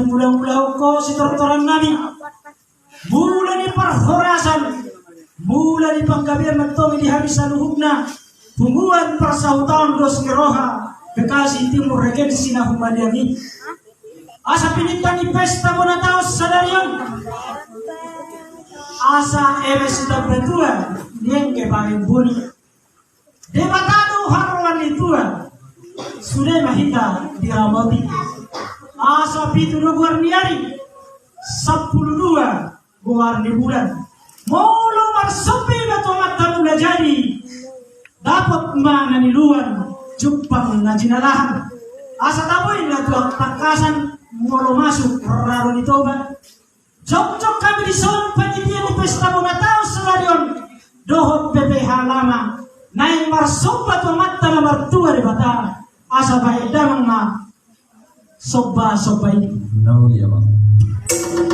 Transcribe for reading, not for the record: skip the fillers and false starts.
mulang-mulang ko si tortoran namin. Mula ni parhorasan, mula ni panggabir nagtong di habis sa luhub na, tumuan para sa utaon dos ni Roha, bekasi timur regensi na humadiami. Asa pinitan ni pesta mo na tao sa daryon. Asa eres sudah betua, niyang kebahin buni. Debatado haruan itua, sudah mahita diramati. Asa pitu luar niari, 12 guar di bulan. Mulu marsepi betul mata mula jadi, dapat mana niluan, jupang na jinalahan. Asa tapoy na tuak takasan, mulu masuk raro ditoba. Jok-jok kami disuruh panitia di pesta bunga tao sa stadion, dohot PPH lama, naing marsumpa tu mata na martua di bata, asa baik damang na soba-soba ini. Nauli ya bang.